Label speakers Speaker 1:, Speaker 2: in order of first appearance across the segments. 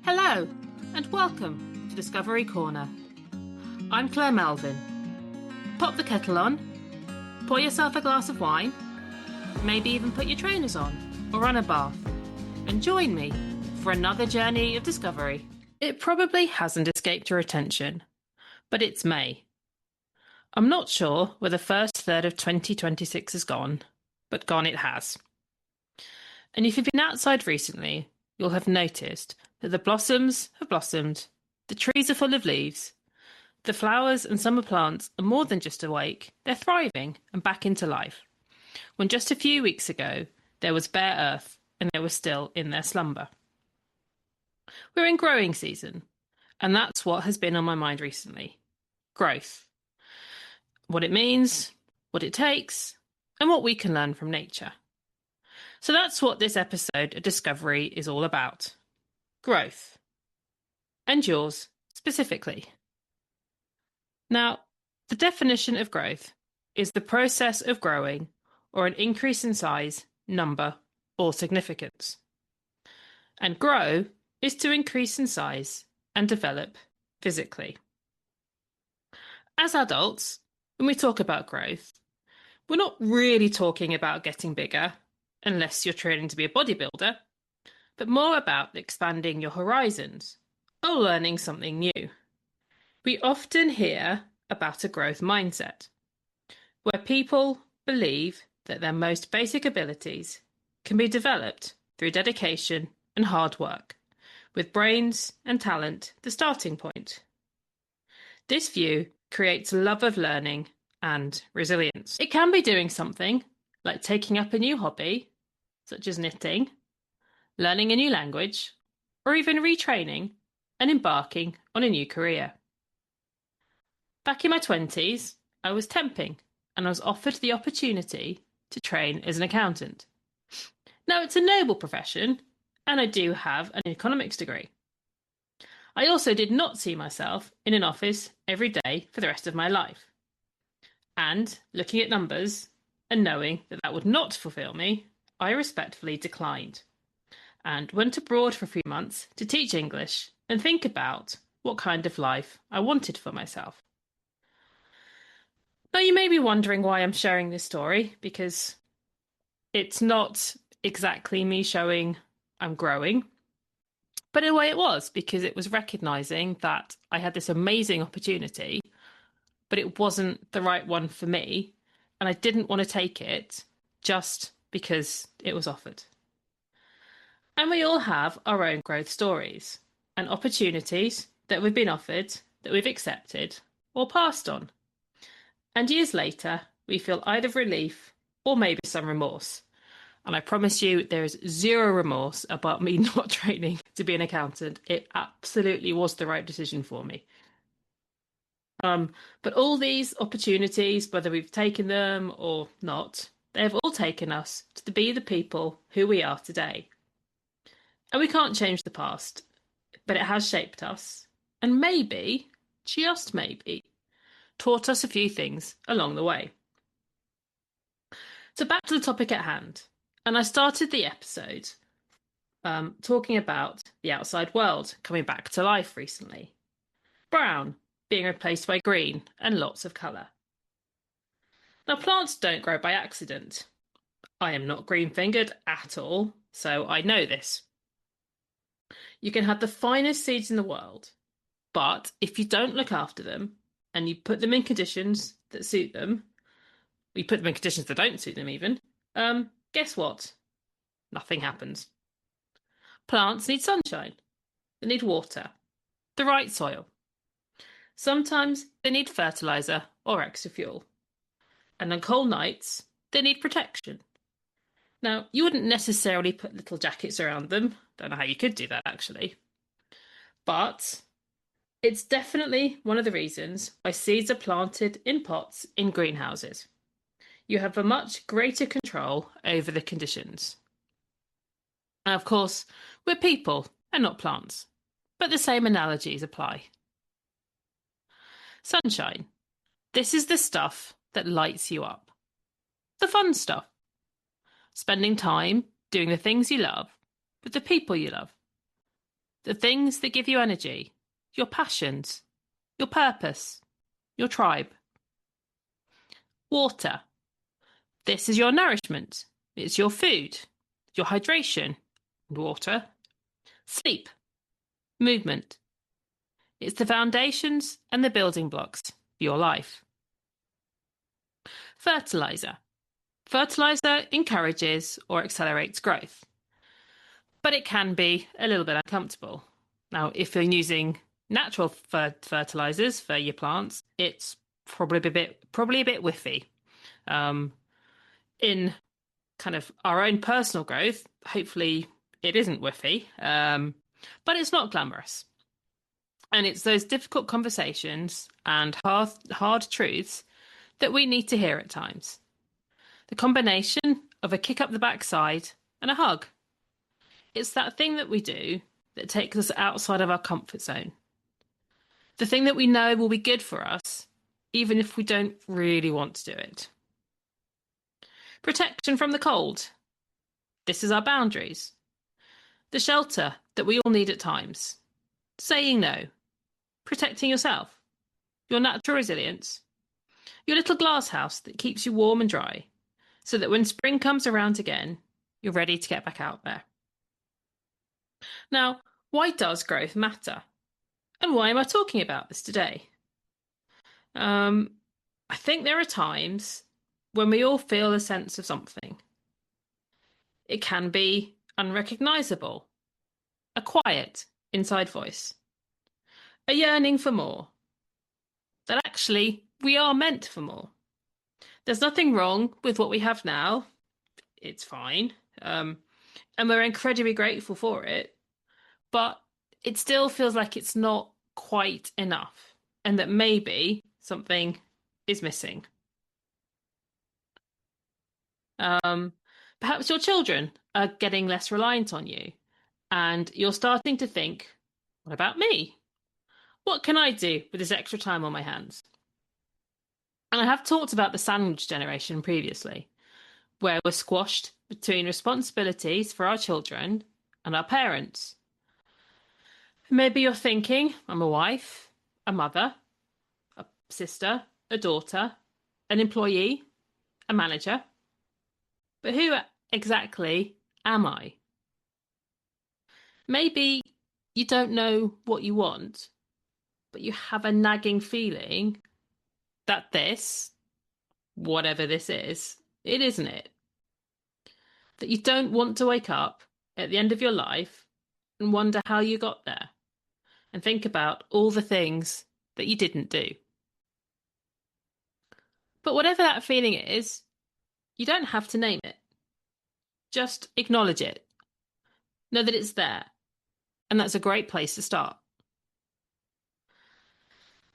Speaker 1: Hello, and welcome to Discovery Corner. I'm Claire Melvin. Pop the kettle on, pour yourself a glass of wine, maybe even put your trainers on or run a bath, and join me for another journey of discovery. It probably hasn't escaped your attention, but it's May. I'm not sure where the first third of 2026 has gone, but gone it has. And if you've been outside recently, you'll have noticed that the blossoms have blossomed, the trees are full of leaves, the flowers and summer plants are more than just awake, they're thriving and back into life. When just a few weeks ago, there was bare earth and they were still in their slumber. We're in growing season, and that's what has been on my mind recently. Growth. What it means, what it takes, and what we can learn from nature. So that's what this episode of Discovery is all about. Growth. And yours, specifically. Now, the definition of growth is the process of growing or an increase in size, number, or significance. And grow is to increase in size and develop physically. As adults, when we talk about growth, we're not really talking about getting bigger, unless you're training to be a bodybuilder, but more about expanding your horizons or learning something new. We often hear about a growth mindset, where people believe that their most basic abilities can be developed through dedication and hard work, with brains and talent the starting point. This view creates a love of learning and resilience. It can be doing something like taking up a new hobby, such as knitting, learning a new language, or even retraining and embarking on a new career. Back in my 20s, I was temping and I was offered the opportunity to train as an accountant. Now, it's a noble profession, and I do have an economics degree. I also did not see myself in an office every day for the rest of my life. And looking at numbers and knowing that that would not fulfill me, I respectfully declined and went abroad for a few months to teach English and think about what kind of life I wanted for myself. Now, you may be wondering why I'm sharing this story, because it's not exactly me showing I'm growing, but in a way it was, because it was recognizing that I had this amazing opportunity, but it wasn't the right one for me, and I didn't want to take it just because it was offered. And we all have our own growth stories and opportunities that we've been offered, that we've accepted or passed on. And years later, we feel either relief or maybe some remorse. And I promise you, there is zero remorse about me not training to be an accountant. It absolutely was the right decision for me. But all these opportunities, whether we've taken them or not, they have all taken us to be the people who we are today. And we can't change the past, but it has shaped us. And maybe, just maybe, taught us a few things along the way. So back to the topic at hand. And I started the episode talking about the outside world coming back to life recently. Brown being replaced by green and lots of colour. Now, plants don't grow by accident. I am not green-fingered at all, so I know this. You can have the finest seeds in the world, but if you don't look after them and you put them in conditions that suit them, you put them in conditions that don't suit them even, guess what? Nothing happens. Plants need sunshine. They need water. The right soil. Sometimes they need fertiliser or extra fuel. And on cold nights, they need protection. Now, you wouldn't necessarily put little jackets around them. Don't know how you could do that, actually. But it's definitely one of the reasons why seeds are planted in pots in greenhouses. You have a much greater control over the conditions. And of course, we're people and not plants, but the same analogies apply. Sunshine. This is the stuff that lights you up. The fun stuff. Spending time doing the things you love with the people you love. The things that give you energy, your passions, your purpose, your tribe. Water. This is your nourishment. It's your food, your hydration, and water. Sleep. Movement. It's the foundations and the building blocks for your life. Fertilizer. Fertilizer encourages or accelerates growth, but it can be a little bit uncomfortable. Now, if you're using natural fertilizers for your plants, it's probably a bit whiffy. In kind of our own personal growth, hopefully it isn't whiffy, but it's not glamorous. And it's those difficult conversations and hard truths that we need to hear at times. The combination of a kick up the backside and a hug. It's that thing that we do that takes us outside of our comfort zone. The thing that we know will be good for us, even if we don't really want to do it. Protection from the cold. This is our boundaries. The shelter that we all need at times. Saying no. Protecting yourself. Your natural resilience. Your little glass house that keeps you warm and dry, so that when spring comes around again, you're ready to get back out there. Now, why does growth matter? And why am I talking about this today? I think there are times when we all feel a sense of something. It can be unrecognisable, a quiet inside voice, a yearning for more, that actually we are meant for more. There's nothing wrong with what we have now. It's fine. And we're incredibly grateful for it. But it still feels like it's not quite enough, and that maybe something is missing. Perhaps your children are getting less reliant on you, and you're starting to think, what about me? What can I do with this extra time on my hands? And I have talked about the sandwich generation previously, where we're squashed between responsibilities for our children and our parents. Maybe you're thinking, I'm a wife, a mother, a sister, a daughter, an employee, a manager. But who exactly am I? Maybe you don't know what you want, but you have a nagging feeling that this, whatever this is, it isn't it. That you don't want to wake up at the end of your life and wonder how you got there, and think about all the things that you didn't do. But whatever that feeling is, you don't have to name it. Just acknowledge it. Know that it's there. And that's a great place to start.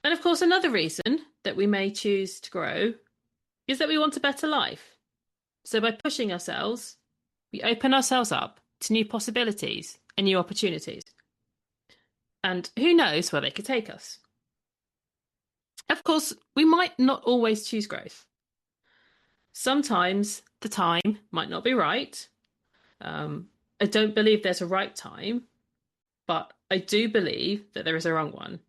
Speaker 1: And of course, another reason that we may choose to grow is that we want a better life. So by pushing ourselves, we open ourselves up to new possibilities and new opportunities. And who knows where they could take us. Of course, we might not always choose growth. Sometimes the time might not be right. I don't believe there's a right time, but I do believe that there is a wrong one.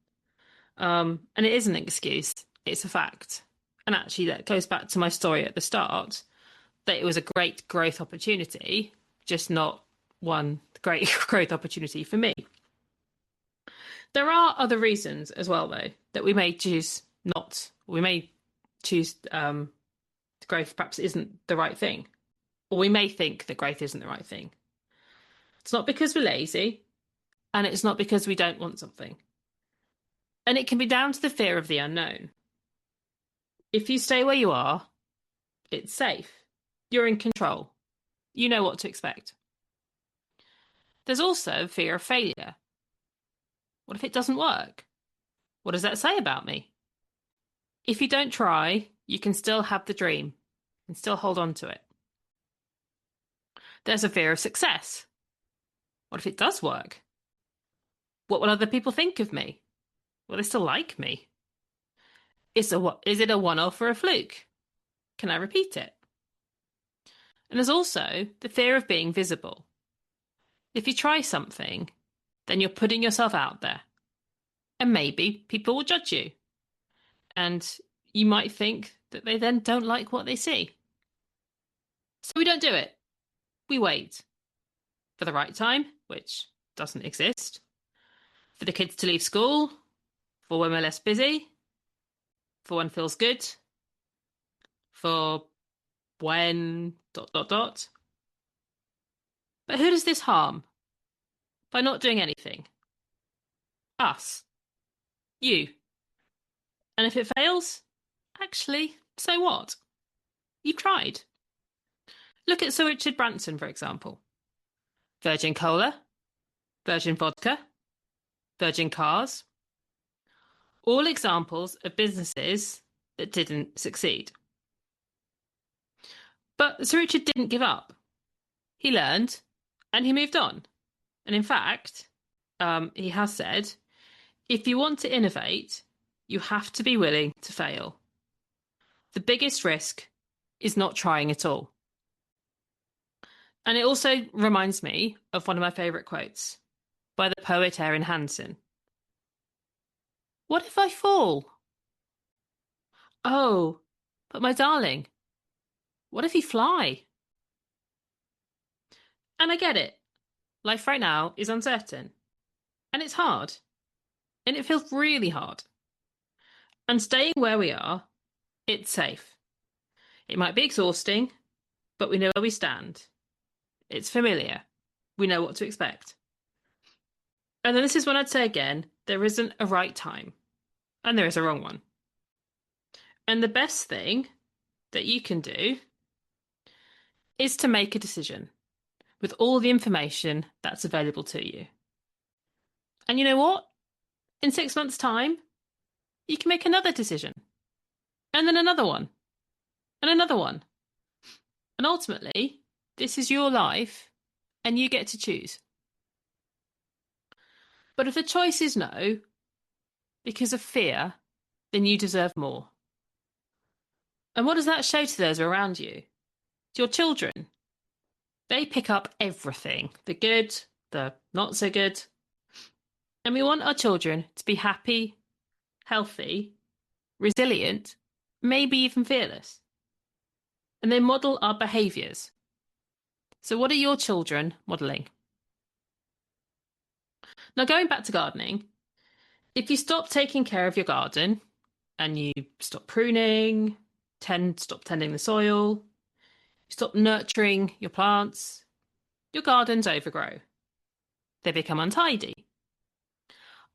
Speaker 1: And it isn't an excuse, it's a fact. And actually, that goes back to my story at the start, that it was a great growth opportunity, just not one great growth opportunity for me. There are other reasons as well, though, that we may choose growth perhaps isn't the right thing. Or we may think that growth isn't the right thing. It's not because we're lazy, and it's not because we don't want something. And it can be down to the fear of the unknown. If you stay where you are, it's safe. You're in control. You know what to expect. There's also fear of failure. What if it doesn't work? What does that say about me? If you don't try, you can still have the dream and still hold on to it. There's a fear of success. What if it does work? What will other people think of me? Will they still like me? Is it a one-off or a fluke? Can I repeat it? And there's also the fear of being visible. If you try something, then you're putting yourself out there. And maybe people will judge you. And you might think that they then don't like what they see. So we don't do it. We wait for the right time, which doesn't exist, for the kids to leave school, for when we're less busy, for when feels good, for when ... But who does this harm by not doing anything? Us. You. And if it fails, actually, so what? You've tried. Look at Sir Richard Branson, for example. Virgin Cola, Virgin Vodka, Virgin Cars. All examples of businesses that didn't succeed. But Sir Richard didn't give up. He learned and he moved on. And in fact, he has said, if you want to innovate, you have to be willing to fail. The biggest risk is not trying at all. And it also reminds me of one of my favourite quotes by the poet Erin Hansen. What if I fall? Oh, but my darling, what if you fly? And I get it. Life right now is uncertain. And it's hard. And it feels really hard. And staying where we are, it's safe. It might be exhausting, but we know where we stand. It's familiar. We know what to expect. And then this is when I'd say again, there isn't a right time. And there is a wrong one. And the best thing that you can do is to make a decision with all the information that's available to you. And you know what? In 6 months' time, you can make another decision. And then another one. And another one. And ultimately, this is your life and you get to choose. But if the choice is no, because of fear, then you deserve more. And what does that show to those around you? To your children. They pick up everything, the good, the not so good. And we want our children to be happy, healthy, resilient, maybe even fearless. And they model our behaviours. So what are your children modelling? Now, going back to gardening, if you stop taking care of your garden and you stop pruning, stop tending the soil, you stop nurturing your plants, your gardens overgrow. They become untidy.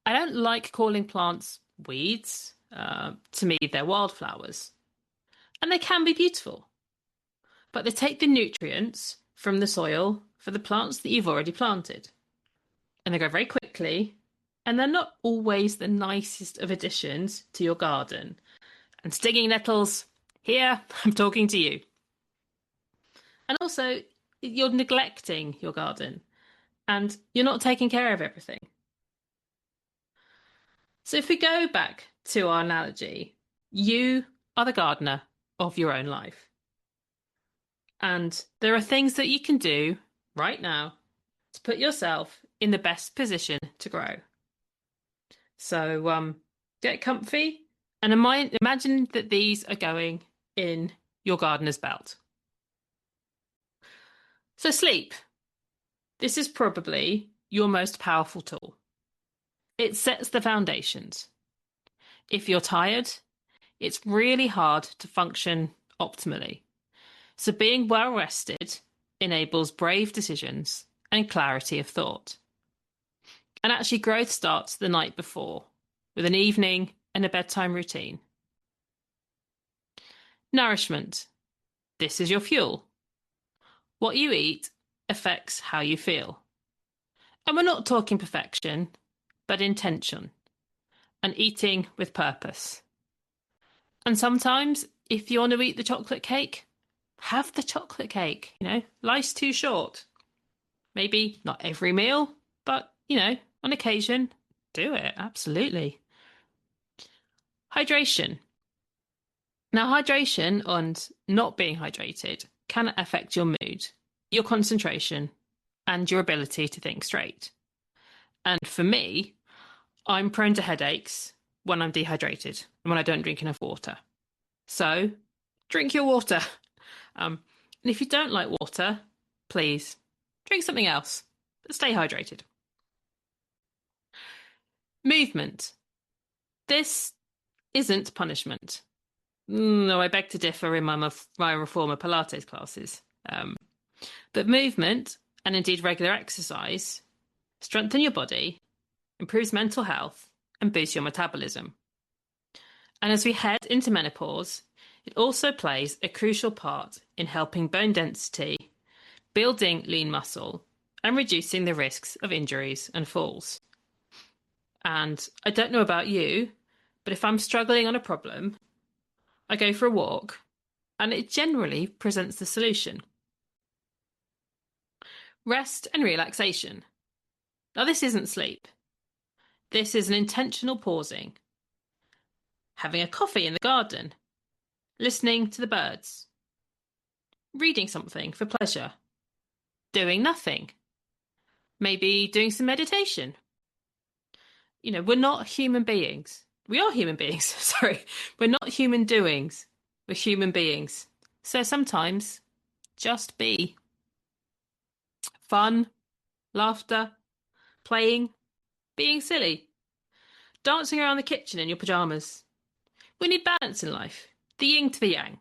Speaker 1: I don't like calling plants weeds. To me, they're wildflowers. And they can be beautiful. But they take the nutrients from the soil for the plants that you've already planted. And they grow very quickly. And they're not always the nicest of additions to your garden. And stinging nettles, here, I'm talking to you. And also, you're neglecting your garden. And you're not taking care of everything. So if we go back to our analogy, you are the gardener of your own life. And there are things that you can do right now to put yourself in the best position to grow. So get comfy and imagine that these are going in your gardener's belt. So sleep. This is probably your most powerful tool. It sets the foundations. If you're tired, it's really hard to function optimally. So being well rested enables brave decisions and clarity of thought. And actually growth starts the night before with an evening and a bedtime routine. Nourishment. This is your fuel. What you eat affects how you feel. And we're not talking perfection, but intention and eating with purpose. And sometimes if you want to eat the chocolate cake, have the chocolate cake. Life's too short. Maybe not every meal, but, on occasion, do it. Absolutely. Hydration. Now, hydration and not being hydrated can affect your mood, your concentration, and your ability to think straight. And for me, I'm prone to headaches when I'm dehydrated and when I don't drink enough water. So drink your water. And if you don't like water, please drink something else, but stay hydrated. Movement. This isn't punishment. No, I beg to differ in my reformer Pilates classes. But movement, and indeed regular exercise, strengthen your body, improves mental health, and boosts your metabolism. And as we head into menopause, it also plays a crucial part in helping bone density, building lean muscle, and reducing the risks of injuries and falls. And I don't know about you, but if I'm struggling on a problem, I go for a walk, and it generally presents the solution. Rest and relaxation. Now, this isn't sleep. This is an intentional pausing, having a coffee in the garden, listening to the birds, reading something for pleasure, doing nothing, maybe doing some meditation. We're not human beings. We are human beings, sorry. We're not human doings. We're human beings. So sometimes just be. Fun, laughter, playing, being silly, dancing around the kitchen in your pyjamas. We need balance in life, the yin to the yang.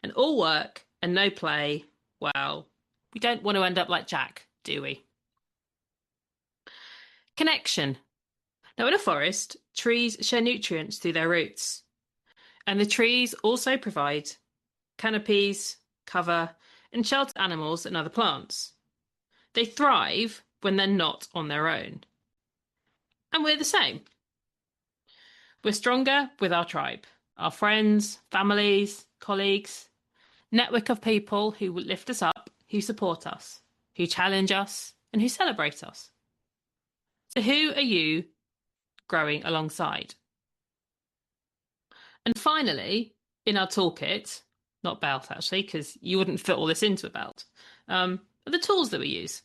Speaker 1: And all work and no play, well, we don't want to end up like Jack, do we? Connection. Now, in a forest, trees share nutrients through their roots. And the trees also provide canopies, cover, and shelter animals and other plants. They thrive when they're not on their own. And we're the same. We're stronger with our tribe, our friends, families, colleagues, network of people who will lift us up, who support us, who challenge us, and who celebrate us. So who are you growing alongside? And finally, in our toolkit, not belt actually, because you wouldn't fit all this into a belt, are the tools that we use.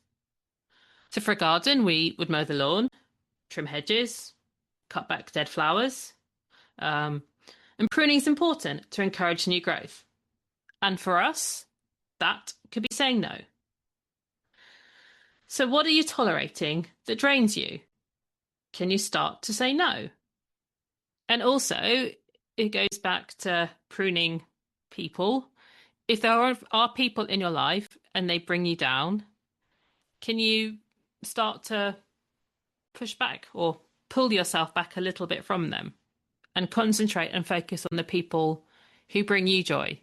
Speaker 1: So for a garden, we would mow the lawn, trim hedges, cut back dead flowers. And pruning is important to encourage new growth. And for us, that could be saying no. So what are you tolerating that drains you? Can you start to say no? And also, it goes back to pruning people. If there are people in your life and they bring you down, can you start to push back or pull yourself back a little bit from them and concentrate and focus on the people who bring you joy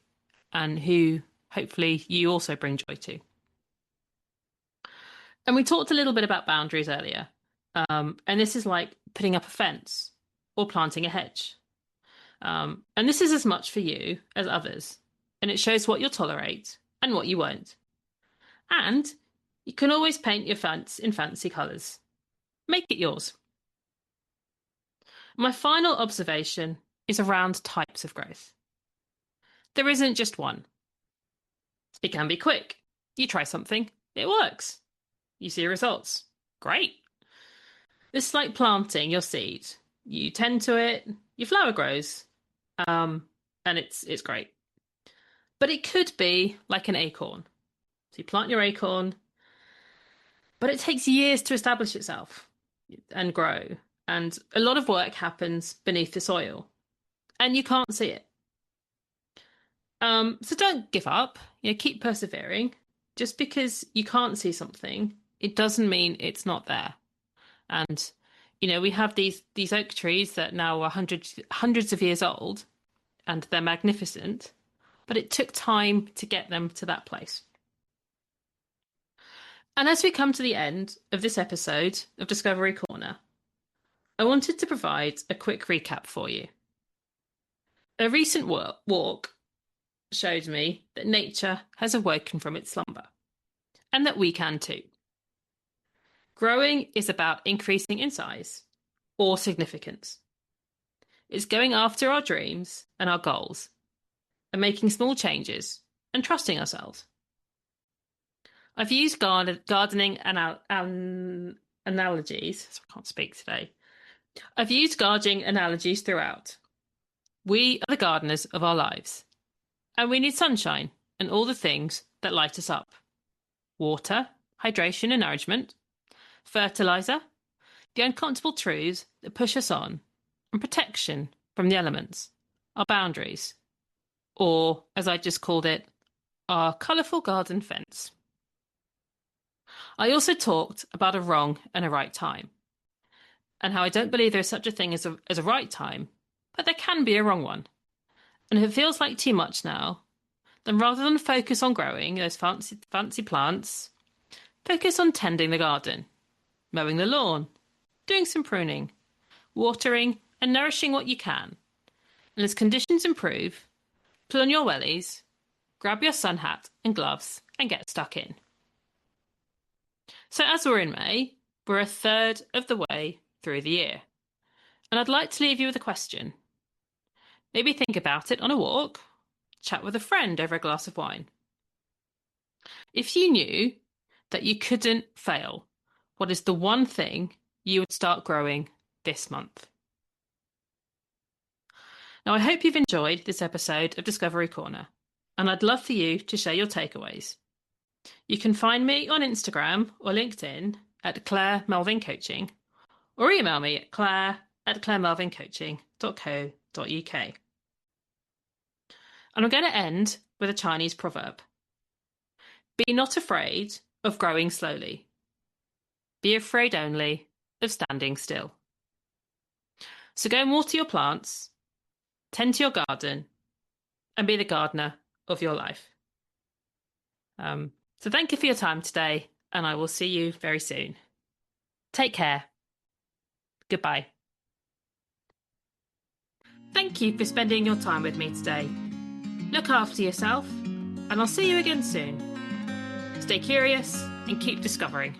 Speaker 1: and who hopefully you also bring joy to? And we talked a little bit about boundaries earlier. And this is like putting up a fence or planting a hedge. And this is as much for you as others. And it shows what you'll tolerate and what you won't. And you can always paint your fence in fancy colours. Make it yours. My final observation is around types of growth. There isn't just one. It can be quick. You try something, it works. You see results. Great. This is like planting your seed. You tend to it, your flower grows, and it's great. But it could be like an acorn. So you plant your acorn, but it takes years to establish itself and grow. And a lot of work happens beneath the soil, and you can't see it. So don't give up. Keep persevering. Just because you can't see something, it doesn't mean it's not there. And we have these oak trees that now are hundreds of years old, and they're magnificent. But it took time to get them to that place. And as we come to the end of this episode of Discovery Corner, I wanted to provide a quick recap for you. A recent walk showed me that nature has awoken from its slumber, and that we can too. Growing is about increasing in size or significance. It's going after our dreams and our goals and making small changes and trusting ourselves. I've used gardening analogies, so I can't speak today. I've used gardening analogies throughout. We are the gardeners of our lives, and we need sunshine and all the things that light us up. Water, hydration and nourishment, fertiliser, the uncomfortable truths that push us on, and protection from the elements, our boundaries, or, as I just called it, our colourful garden fence. I also talked about a wrong and a right time, and how I don't believe there is such a thing as a right time, but there can be a wrong one. And if it feels like too much now, then rather than focus on growing those fancy plants, focus on tending the garden, mowing the lawn, doing some pruning, watering and nourishing what you can. And as conditions improve, pull on your wellies, grab your sun hat and gloves and get stuck in. So as we're in May, we're a third of the way through the year. And I'd like to leave you with a question. Maybe think about it on a walk, chat with a friend over a glass of wine. If you knew that you couldn't fail, what is the one thing you would start growing this month? Now, I hope you've enjoyed this episode of Discovery Corner, and I'd love for you to share your takeaways. You can find me on Instagram or LinkedIn at Claire Melvin Coaching, or email me at claire@clairemelvincoaching.co.uk. And I'm going to end with a Chinese proverb. Be not afraid of growing slowly. Be afraid only of standing still. So go and water your plants, tend to your garden, and be the gardener of your life. So thank you for your time today, and I will see you very soon. Take care. Goodbye. Thank you for spending your time with me today. Look after yourself, and I'll see you again soon. Stay curious and keep discovering.